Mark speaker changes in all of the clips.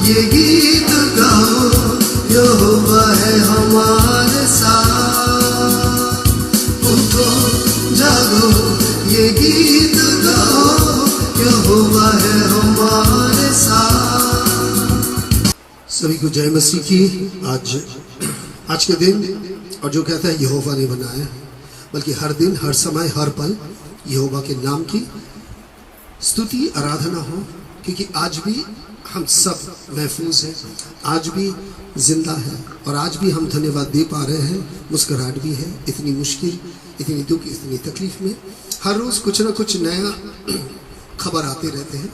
Speaker 1: ये गीत गाओ, यहोवा है हमारे साथ। उठो जागो, ये गीत गाओ, यहोवा है हमारे साथ। सभी को जय मसीह की। आज के दिन, और जो कहता है यहोवा ने बनाया, बल्कि हर दिन, हर समय, हर पल यहोवा के नाम की स्तुति आराधना हो, क्योंकि आज भी हम सब महफूज हैं, आज भी जिंदा है, और आज भी हम धन्यवाद दे पा रहे हैं। मुस्कुराहट भी है। इतनी मुश्किल, इतनी दुख, इतनी तकलीफ में हर रोज़ कुछ ना कुछ नया खबर आते रहते हैं।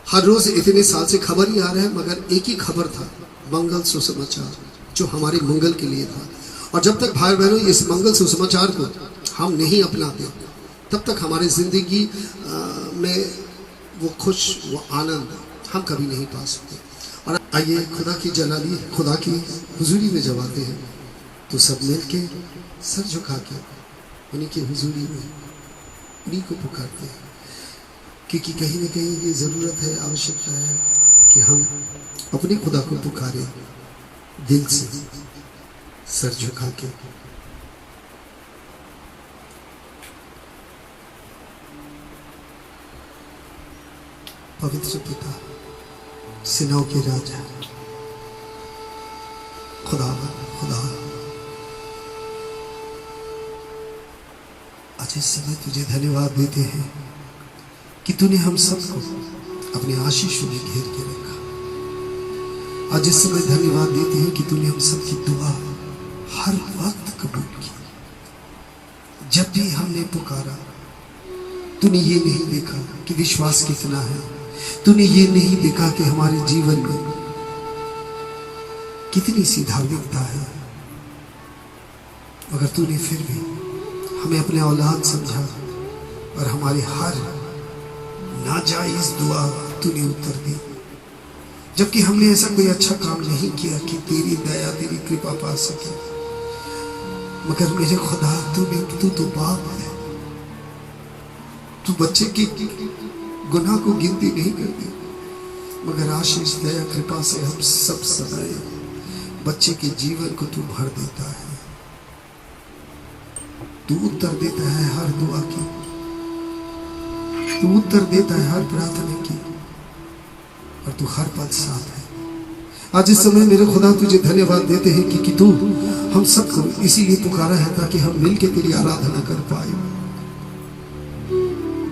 Speaker 1: हर रोज़ इतने साल से खबर ही आ रहा है, मगर एक ही खबर था, मंगल सुसमाचार, जो हमारे मंगल के लिए था। और जब तक भाई बहनों इस मंगल सुसमाचार को हम नहीं अपनाते, तब तक हमारी ज़िंदगी में वो खुश, वो आनंद हम कभी नहीं पा सकते। और आइए खुदा की जलाली, खुदा की हुजूरी में जब आते हैं, तो सब मिल के सर झुका के उन्हीं की हुजूरी में उन्हीं को पुकारते हैं, क्योंकि कहीं ना कहीं ये ज़रूरत है, आवश्यकता है कि हम अपने खुदा को पुकारें दिल से, सर झुका के। पवित्र पिता, सिनों के राजा, खुदा, आज इस समय तुझे धन्यवाद देते हैं कि तूने हम सबको अपने आशीषों में घेर के रखा। आज इस समय धन्यवाद देते हैं कि तूने हम सबकी दुआ हर वक्त कबूल की। जब भी हमने पुकारा, तूने ये नहीं देखा कि विश्वास कितना है, तूने ये नहीं देखा कि हमारे जीवन में कितनी सी धार्मिकता है, मगर तूने फिर भी हमें अपने औलाद समझा, और हमारी हर नाजायज दुआ तूने उत्तर दी। जबकि हमने ऐसा कोई अच्छा काम नहीं किया कि तेरी दया, तेरी कृपा पा सके, मगर मेरे खुदा, तू तो बाप है। तू बच्चे की गुनाह को गिनती नहीं करती, मगर आशीष, दया, कृपा से हम सब समय बच्चे के जीवन को तू भर देता है। तू उत्तर देता है हर दुआ की, तू उत्तर देता है हर प्रार्थना की, और तू हर पल साथ है। आज इस समय मेरे खुदा तुझे धन्यवाद देते हैं कि तू हम सबको इसीलिए पुकारा है, ताकि हम मिलकर तेरी आराधना कर पाए।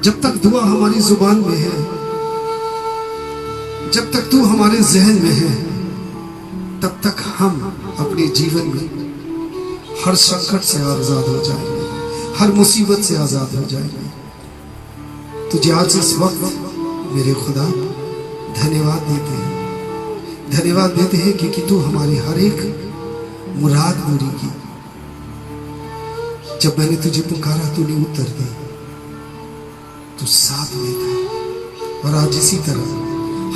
Speaker 1: जब तक दुआ हमारी जुबान में है, जब तक तू हमारे जहन में है, तब तक हम अपने जीवन में हर संकट से आजाद हो जाएंगे, हर मुसीबत से आजाद हो जाएंगे। तुझे आज इस वक्त मेरे खुदा धन्यवाद देते हैं, धन्यवाद देते हैं क्योंकि तू हमारी हर एक मुराद पूरी की। जब मैंने तुझे पुकारा, तूने उत्तर दी, तू साथ में था, और आज इसी तरह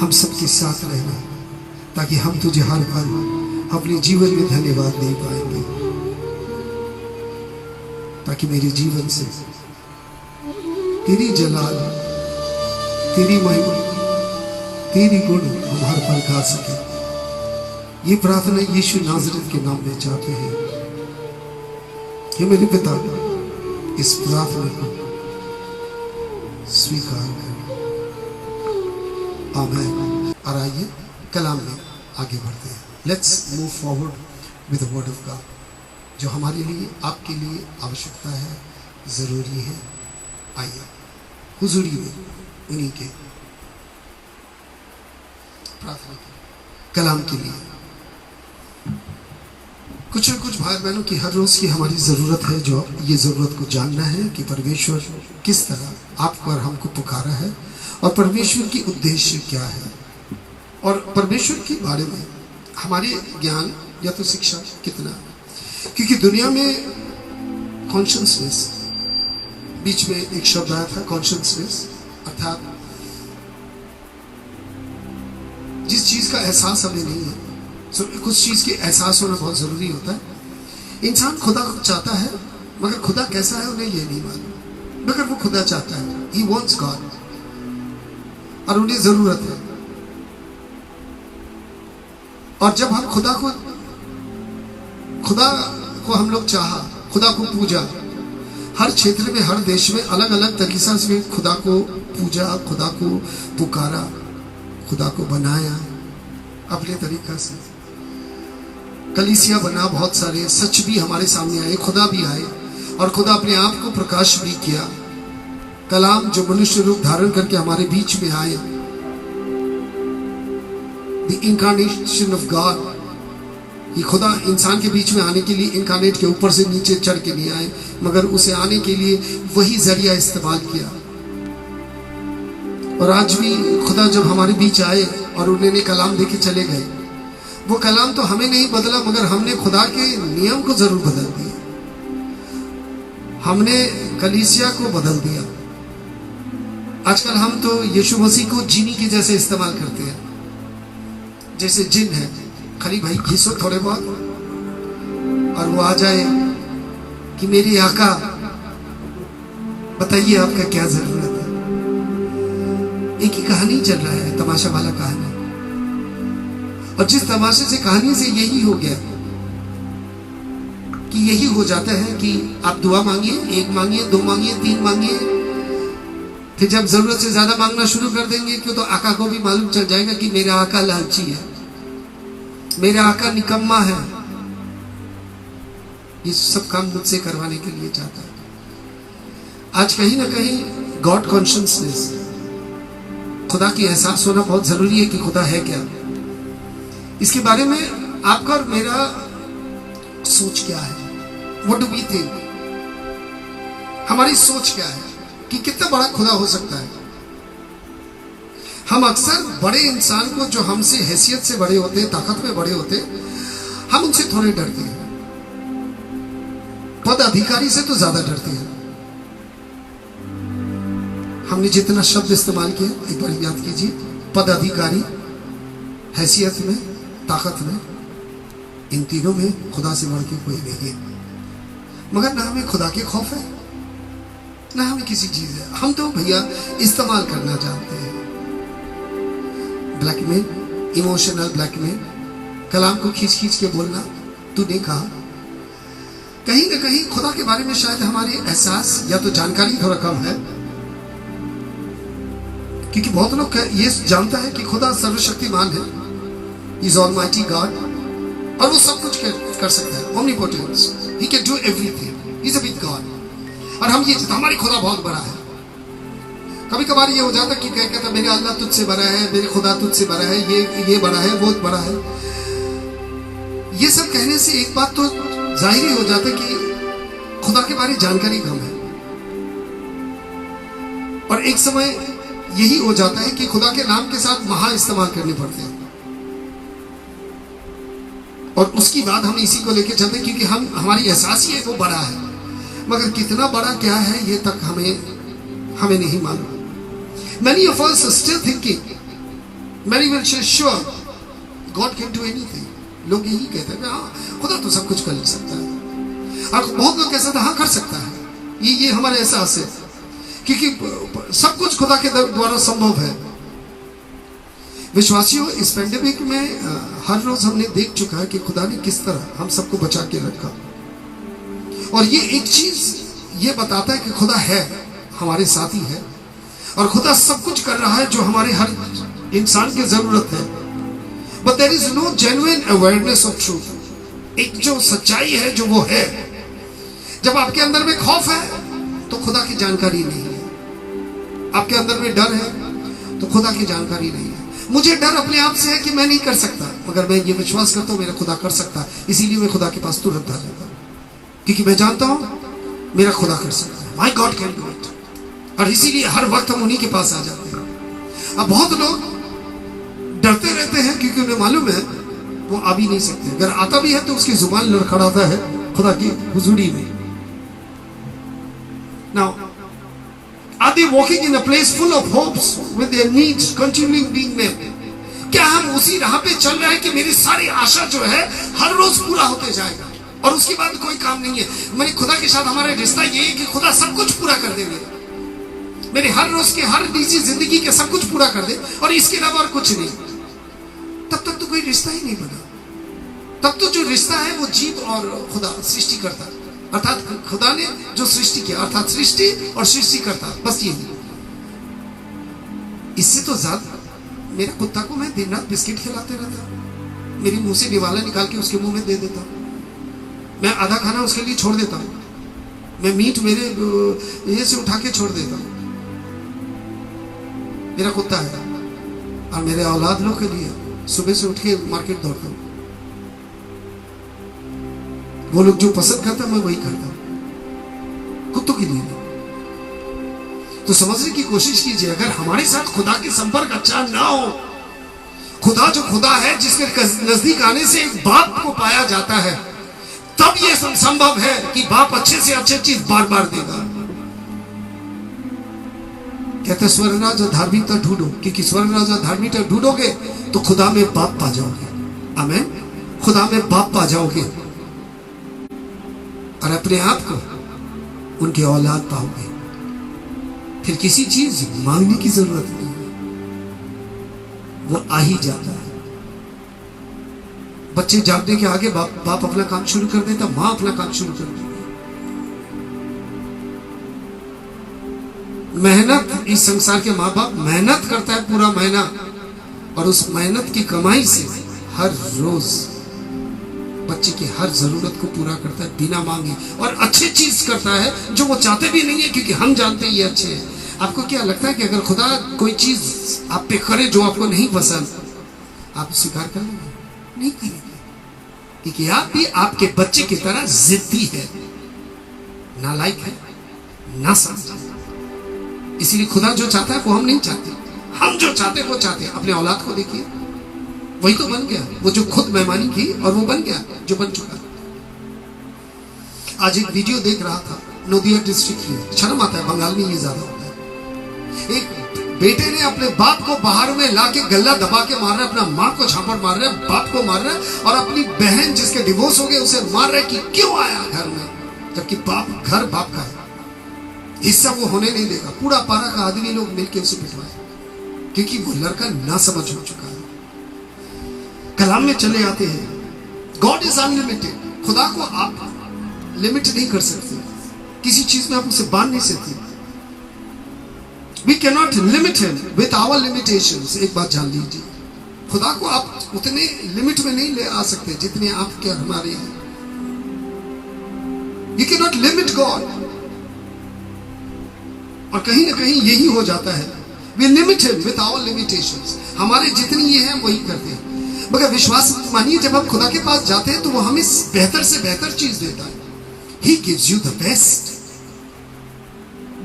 Speaker 1: हम सबके साथ रहना, ताकि हम तुझे हर पल अपने जीवन में धन्यवाद दे पाएंगे, ताकि मेरे जीवन से तेरी जलाल, तेरी महिमा, तेरी गुण हम हर पल गा सके। ये प्रार्थना यीशु नाज़रेत के नाम में चाहते हैं। हे मेरे पिता, इस प्रार्थना को स्वीकार कर। आमीन। और आइए कलाम में आगे बढ़ते हैं। Let's move forward with the word of God, जो हमारे लिए, आपके लिए आवश्यकता है, ज़रूरी है। आइए हुजूरी में उन्हीं के प्रार्थना कलाम के लिए। कुछ न कुछ भाई बहनों की हर रोज़ की हमारी ज़रूरत है, जो ये ज़रूरत को जानना है कि परमेश्वर किस तरह आपको और हमको पुकारा है, और परमेश्वर की उद्देश्य क्या है, और परमेश्वर के बारे में हमारे ज्ञान या तो शिक्षा कितना है। क्योंकि दुनिया में कॉन्शियसनेस, बीच में एक शब्द आया था कॉन्शियसनेस, अर्थात जिस चीज़ का एहसास हमें नहीं है, कुछ चीज़ के एहसास होना बहुत ज़रूरी होता है। इंसान खुदा चाहता है, मगर खुदा कैसा है उन्हें ये नहीं मालूम, मगर वो खुदा चाहता है, ही वॉन्ट्स गॉड, और उन्हें ज़रूरत है। और जब हम खुदा को हम लोग चाहा, खुदा को पूजा, हर क्षेत्र में, हर देश में अलग अलग तरीके से खुदा को पूजा, खुदा को पुकारा, खुदा को बनाया अपने तरीका से। कलीसिया बना, बहुत सारे सच भी हमारे सामने आए, खुदा भी आए और खुदा अपने आप को प्रकाश भी किया। कलाम जो मनुष्य रूप धारण करके हमारे बीच में आए, द इनकार्नेशन ऑफ गॉड, ये खुदा इंसान के बीच में आने के लिए इनकार्नेट के ऊपर से नीचे चढ़ के नहीं आए, मगर उसे आने के लिए वही जरिया इस्तेमाल किया। और आज भी खुदा जब हमारे बीच आए और उन्होंने कलाम देके चले गए, वो कलाम तो हमें नहीं बदला, मगर हमने खुदा के नियम को जरूर बदल दिया, हमने कलीसिया को बदल दिया। आजकल हम तो यीशु मसीह को जीनी के जैसे इस्तेमाल करते हैं, जैसे जिन है, खाली भाई घिसो थोड़े बहुत और वो आ जाए कि मेरी आका बताइए आपका क्या जरूरत है। एक ही कहानी चल रहा है, तमाशा वाला कहानी, और जिस तमाशे से कहानी से यही हो गया कि यही हो जाता है कि आप दुआ मांगिए, 1 मांगिए, 2 मांगिए, 3 मांगिए, फिर जब जरूरत से ज्यादा मांगना शुरू कर देंगे क्यों, तो आका को भी मालूम चल जाएगा कि मेरा आका लालची है, मेरा आका निकम्मा है, ये सब काम मुझसे करवाने के लिए चाहता है। आज कहीं ना कहीं गॉड कॉन्शियसनेस, खुदा की एहसास होना बहुत जरूरी है कि खुदा है क्या। इसके बारे में आपका और मेरा सोच क्या है, व्हाट डू वी थिंक, हमारी सोच क्या है कि कितना बड़ा खुदा हो सकता है। हम अक्सर बड़े इंसान को, जो हमसे हैसियत से बड़े होते हैं, ताकत में बड़े होते हैं, हम उनसे थोड़े डरते हैं, पद अधिकारी से तो ज्यादा डरते हैं। हमने जितना शब्द इस्तेमाल किया एक बार याद कीजिए, पद अधिकारी, हैसियत में, ताकत में, इन तीनों में खुदा से बढ़ के कोई नहीं है। मगर ना हमें खुदा के खौफ है, ना हमें किसी चीज है। हम तो भैया इस्तेमाल करना जानते हैं, ब्लैकमेल, इमोशनल ब्लैकमेल, कलाम को खींच खींच के बोलना, तूने कहा। कहीं ना कहीं खुदा के बारे में शायद हमारे एहसास या तो जानकारी थोड़ा कम है, क्योंकि बहुत लोग ये जानता है कि खुदा सर्वशक्तिमान है, इज ऑलमाइटी गॉड, और वो सब कुछ कर सकता है, omnipotence, he can do everything, he is a big God. और हम ये हमारी खुदा बहुत बड़ा है। कभी कभार ये हो जाता कि कहता मेरे अल्लाह तुझसे बड़ा है, मेरे खुदा तुझसे बड़ा है, ये बड़ा है, वो बड़ा है। ये सब कहने से एक बात तो जाहिर ही हो जाता कि खुदा के बारे में जानकारी कम है, और एक समय यही हो जाता है कि खुदा के नाम के साथ महा इस्तेमाल करने पड़ते हैं, और उसकी बात हम इसी को लेकर चलते हैं, क्योंकि हमारी एहसास ही है वो बड़ा है, मगर कितना बड़ा क्या है ये तक हमें नहीं मालूम। Many of us are still thinking, many will say sure God can do anything. लोग यही कहते हैं हाँ खुदा तो सब कुछ कर सकता है, और बहुत लोग कहते हैं हाँ कर सकता है। ये हमारे एहसास है, क्योंकि सब कुछ खुदा के द्वारा संभव है। विश्वासियों, इस पेंडेमिक में हर रोज हमने देख चुका है कि खुदा ने किस तरह हम सबको बचा के रखा, और ये एक चीज ये बताता है कि खुदा है, हमारे साथ ही है, और खुदा सब कुछ कर रहा है जो हमारे हर इंसान की जरूरत है। But there is no genuine awareness of truth. एक जो सच्चाई है जो वो है, जब आपके अंदर में खौफ है तो खुदा की जानकारी नहीं है, आपके अंदर में डर है तो खुदा की जानकारी नहीं है। मुझे डर अपने आप से है कि मैं नहीं कर सकता, मगर मैं ये विश्वास करता हूँ मेरा खुदा कर सकता है, इसीलिए मैं खुदा के पास तुरंत आ जाता हूँ, क्योंकि मैं जानता हूँ मेरा खुदा कर सकता है, my God can do it, और इसीलिए हर वक्त हम उन्हीं के पास आ जाते हैं। अब बहुत लोग डरते रहते हैं क्योंकि उन्हें मालूम है वो आ भी नहीं सकते, अगर आता भी है तो उसकी जुबान लड़खड़ाता है खुदा की हुजूरी में। Now, are they walking in a place full of hopes with their needs continuing being met? क्या हम उसी राह पे चल रहे हैं कि मेरी सारी आशा जो है हर रोज पूरा होते जाएगा और उसके बाद कोई काम नहीं है? मेरे खुदा के साथ हमारा रिश्ता ये है कि खुदा सब कुछ पूरा कर देंगे, मेरे हर रोज के हर निजी जिंदगी के सब कुछ पूरा कर दे, और इसके अलावा और कुछ नहीं। तब तक तो कोई रिश्ता ही नहीं बना। तब तो जो रिश्ता है वो जीव और खुदा सृष्टि करता, अर्थात खुदा ने जो सृष्टि किया, अर्थात सृष्टि और सृष्टि करता, बस ये नहीं। इससे तो ज्यादा मेरे कुत्ता को मैं दिन रात बिस्किट खिलाते रहता, मेरी मुंह से निवाला निकाल के उसके मुंह में दे देता, मैं आधा खाना उसके लिए छोड़ देता हूँ, मैं मीट मेरे ये से उठा के छोड़ देता हूँ। मेरा कुत्ता है। और मेरे औलाद लोग के लिए सुबह से उठ के मार्केट दौड़ता हूँ, वो लोग जो पसंद करता मैं वही करता हूँ, कुत्तों के लिए नहीं। तो समझने की कोशिश कीजिए, अगर हमारे साथ खुदा के संपर्क अच्छा ना हो, खुदा जो खुदा है जिसके नजदीक आने से एक बाप को पाया जाता है, तब यह संभव है कि बाप अच्छे से अच्छे चीज बार बार देगा। कहते स्वर्गराज और धार्मिकता ढूंढो, क्योंकि स्वर्गराज और धार्मिकता ढूंढोगे तो खुदा में बाप पा जाओगे। आमीन, खुदा में बाप पा जाओगे और अपने आप को उनके औलाद पाओगे। फिर किसी चीज मांगने की जरूरत नहीं है, वो आ ही जाता है। बच्चे जागने के आगे बाप अपना काम शुरू कर देता, मां अपना काम शुरू कर देती। मेहनत, इस संसार के माँ बाप मेहनत करता है पूरा महीना, और उस मेहनत की कमाई से हर रोज बच्चे की हर जरूरत को पूरा करता है बिना मांगे, और अच्छी चीज करता है जो वो चाहते भी नहीं है, क्योंकि हम जानते हैं ये अच्छे हैं। आपको क्या लगता है कि अगर खुदा कोई चीज आप पे करे जो आपको नहीं पसंद, आप स्वीकार कर लेंगे? नहीं करेंगे, क्योंकि आप भी आपके बच्चे की तरह जिद्दी है, नालायक है, ना समझ। इसीलिए खुदा जो चाहता है वो हम नहीं चाहते, हम जो चाहते हैं वो चाहते हैं। अपने औलाद को देखिए, वही तो बन गया, वो जो खुद मेहमानी की और वो बन गया जो बन चुका। आज एक वीडियो देख रहा था, नदिया डिस्ट्रिक्ट में, शर्म आता है, बंगाल में ये ज्यादा होता है। एक बेटे ने अपने बाप को बाहर में लाके गला दबा के मार रहा है, अपना माँ को झापड़ मार रहा है, बाप को मार रहा है, और अपनी बहन जिसके डिवोर्स हो गए उसे मार रहा है कि क्यों आया घर में, जबकि बाप घर बाप का है, हिस्सा वो होने नहीं देगा। पूरा पारा का आदमी लोग मिलकर उसे पिटवाए, क्योंकि वो लड़का ना समझ हो चुका है। कलाम में चले आते हैं, गॉड इज अनलिमिटेड। खुदा को आप लिमिट नहीं कर सकते, किसी चीज में आप उसे बांध नहीं सकते। We cannot limit him with our limitations। एक बात जान लीजिए, खुदा को आप उतने लिमिट में नहीं ले आ सकते जितने आप क्या हमारे हैं। You cannot limit God। और कहीं ना कहीं यही हो जाता है, we limit him with our limitations। हमारे जितनी ये है वही करते हैं। मगर विश्वास मानिए, जब हम खुदा के पास जाते हैं तो वो हमें बेहतर से बेहतर चीज देता है। He gives you the best।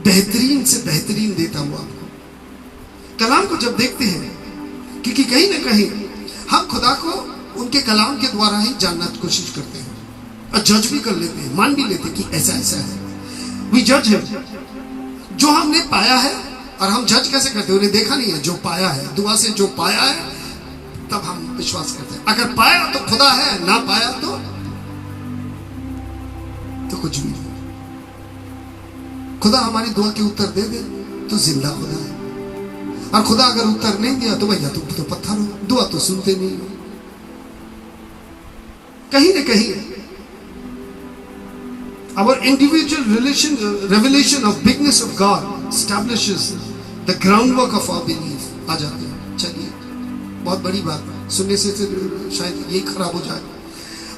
Speaker 1: बेहतरीन से बेहतरीन देता हुआ आपको। कलाम को जब देखते हैं, क्योंकि कहीं ना कहीं हम खुदा को उनके कलाम के द्वारा ही जानना की कोशिश करते हैं, और जज भी कर लेते हैं, मान भी लेते हैं कि ऐसा ऐसा है। वी जज है जो हमने पाया है, और हम जज कैसे करते हैं? उन्हें देखा नहीं है, जो पाया है, दुआ से जो पाया है तब हम विश्वास करते हैं। अगर पाया तो खुदा है, ना पाया तो कुछ भी नहीं। खुदा हमारी दुआ के उत्तर दे दे तो जिंदा खुदा है, और खुदा अगर उत्तर नहीं दिया तो भैया तुम तो पत्थर हो, दुआ तो सुनते नहीं हो। कहीं ना कहीं our individual revelation of bigness of God establishes the groundwork of our belief। आ जाते हैं, चलिए बहुत बड़ी बात सुनने से शायद ये खराब हो जाए।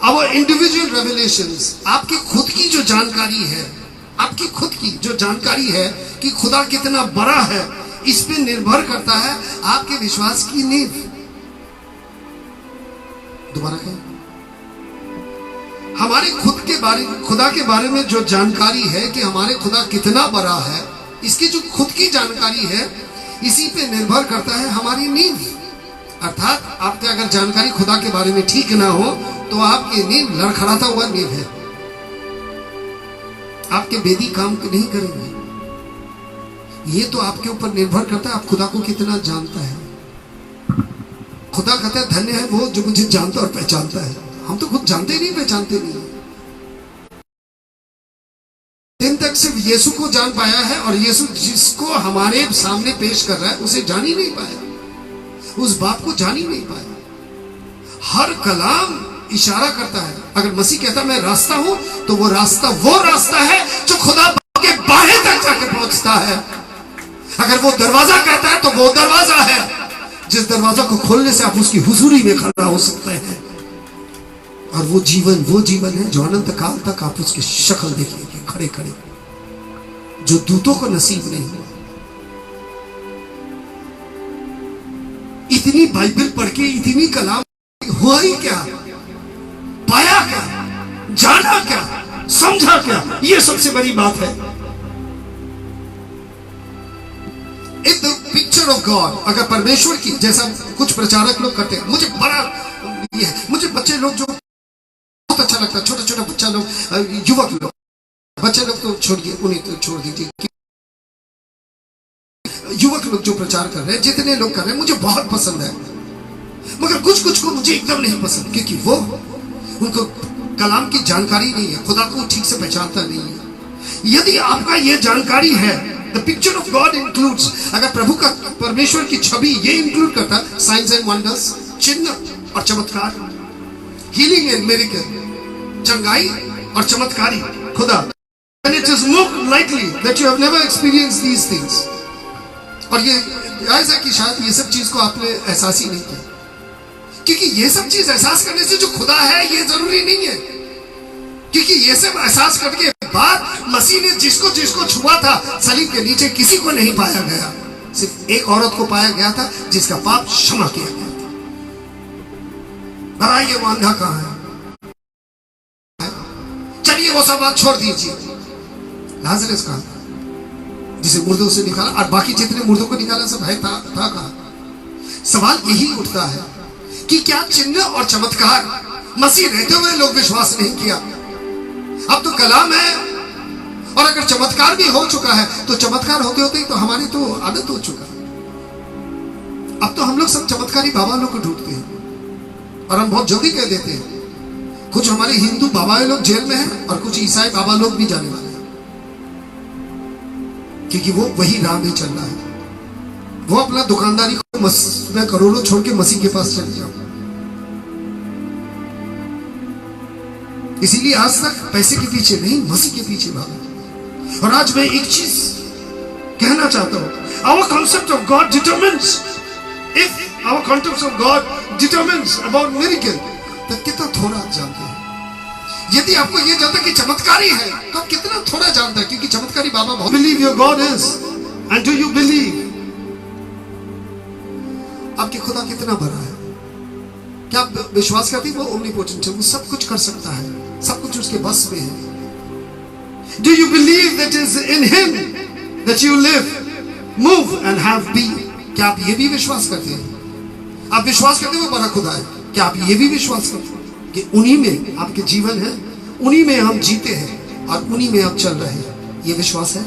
Speaker 1: our individual revelations, आपकी खुद की जो जानकारी है, आपकी खुद की जो जानकारी है कि खुदा कितना बड़ा है, इस पे निर्भर करता है आपके विश्वास की नींव। दोबारा कहें, हमारे खुद के बारे, खुदा के बारे में जो जानकारी है कि हमारे खुदा कितना बड़ा है, इसकी जो खुद की जानकारी है, इसी पे निर्भर करता है हमारी नींव। अर्थात आपकी अगर जानकारी खुदा के बारे में ठीक ना हो तो आपकी नींव लड़खड़ाता हुआ नींव है, आपके वेदी काम नहीं करेंगे। ये तो आपके ऊपर निर्भर करता है आप खुदा को कितना जानता है। खुदा कहता है धन्य है वो जो मुझे जानता और पहचानता है। हम तो खुद जानते नहीं, पहचानते नहीं। दिन तक सिर्फ यीशु को जान पाया है, और यीशु जिसको हमारे सामने पेश कर रहा है उसे जान ही नहीं पाया, उस बाप को जान ही नहीं पाया। हर कलाम इशारा करता है। अगर मसीह कहता मैं रास्ता हूं, तो वो रास्ता है जो खुदा के बाहे तक जाके पहुंचता है। अगर वो दरवाजा कहता है, तो वो दरवाजा है जिस दरवाजा को खोलने से आप उसकी हुजूरी में खड़ा हो सकते हैं। और वो जीवन है जो अनंत काल तक आप उसकी शक्ल देखेंगे खड़े खड़े, जो दूतों को नसीब नहीं हुआ। इतनी बाइबल पढ़ के, इतनी कलाम, हुआ ही क्या, पाया क्या, जाना क्या, समझा क्या, ये सबसे बड़ी बात है। In the picture of God, अगर परमेश्वर की, जैसा कुछ प्रचारक लोग करते हैं, मुझे बड़ा ये है, मुझे बच्चे लोग जो बहुत अच्छा लगता है, छोटा छोटा बच्चा लोग, युवक लोग, बच्चे लोग तो छोड़िए, उन्हें तो छोड़ दीजिए, युवक लोग जो प्रचार कर रहे हैं, जितने लोग कर रहे हैं, मुझे बहुत पसंद है। मगर कुछ को मुझे एकदम नहीं पसंद, क्योंकि वो, उनको कलाम की जानकारी नहीं है, खुदा को ठीक से पहचानता नहीं है। यदि आपका ये जानकारी है, the picture of God includes, अगर प्रभु का, परमेश्वर की छवि ये इंक्लूड करता है, साइंस एंड वंडर्स, चिन्ह और चमत्कार, हीलिंग एंड मिरेकल, चंगाई और चमत्कारी खुदा, and it is more likely that you have never experienced these things। और ये ऐसा कि शायद ये सब चीज को आपने एहसास ही नहीं किया, क्योंकि ये सब चीज एहसास करने से जो खुदा है ये जरूरी नहीं है, क्योंकि ये सब एहसास करने के बाद मसीह ने जिसको जिसको छुआ था, सलीब के नीचे किसी को नहीं पाया गया, सिर्फ एक औरत को पाया गया था जिसका पाप क्षमा किया गया था। बताइए वो अंधा कहां है? चलिए वो सब बात छोड़ दीजिए, लाजरस कहां था जिसे मुर्दों से निकाला, और बाकी जितने मुर्दों को निकाला सब है था कहां? सवाल यही उठता है कि क्या चिन्ह और चमत्कार मसीह रहते हुए लोग विश्वास नहीं किया? अब तो कलाम है, और अगर चमत्कार भी हो चुका है, तो चमत्कार होते होते ही तो हमारी तो आदत हो चुका है। अब तो हम लोग सब चमत्कारी बाबा लोग को ढूंढते हैं, और हम बहुत जल्दी कह देते हैं। कुछ हमारे हिंदू बाबा लोग जेल में हैं, और कुछ ईसाई बाबा लोग भी जाने वाले हैं, क्योंकि वो वही राह में चल रहा है। वो अपना दुकानदारी को में करोड़ों छोड़ के मसीह के पास चले जाओ। इसीलिए आज तक पैसे के पीछे नहीं, मसीह के पीछे भागो। और आज मैं एक चीज कहना चाहता हूं, our concept of God determines, if our concept of God determines about miracle, तो कितना थोड़ा आप जानते हैं। यदि आपको यह जानता कि चमत्कारी है, तो आप कितना थोड़ा जानता है, क्योंकि चमत्कारी बाबा बहुत। Believe your God is, and do you believe आपके खुदा कितना बड़ा है? क्या आप विश्वास करते हैं वो ओमनीपोटेंट है, वो सब कुछ कर सकता है, सब कुछ उसके बस में है? Do you believe that is in him that you live, move and have been? क्या आप ये भी विश्वास करते हैं? आप विश्वास करते हैं वो बड़ा खुदा है? क्या आप ये भी विश्वास करते हैं कि उन्हीं में आपके जीवन है, उन्हीं में हम जीते हैं, और उन्हीं में आप चल रहे हैं? ये विश्वास है?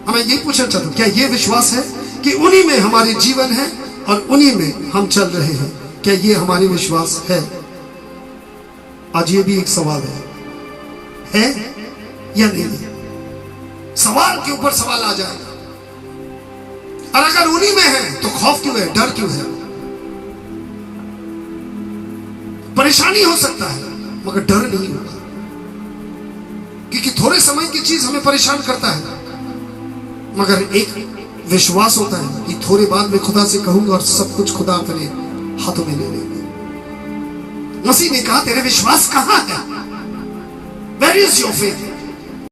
Speaker 1: मैं ये पूछना चाहता हूं, क्या ये विश्वास है कि उन्हीं में हमारे जीवन है और उन्हीं में हम चल रहे हैं? क्या ये हमारे विश्वास है? आज ये भी एक सवाल है या नहीं? सवाल के ऊपर सवाल आ जाएगा। और अगर उन्हीं में है तो खौफ क्यों है, डर क्यों है? परेशानी हो सकता है मगर डर नहीं होगा, क्योंकि थोड़े समय की चीज हमें परेशान करता है, मगर एक विश्वास होता है कि थोड़े बाद में खुदा से कहूंगा और सब कुछ खुदा अपने हाथों में ले लेंगे। मसीह ने कहा तेरे विश्वास कहां है? Where is your faith?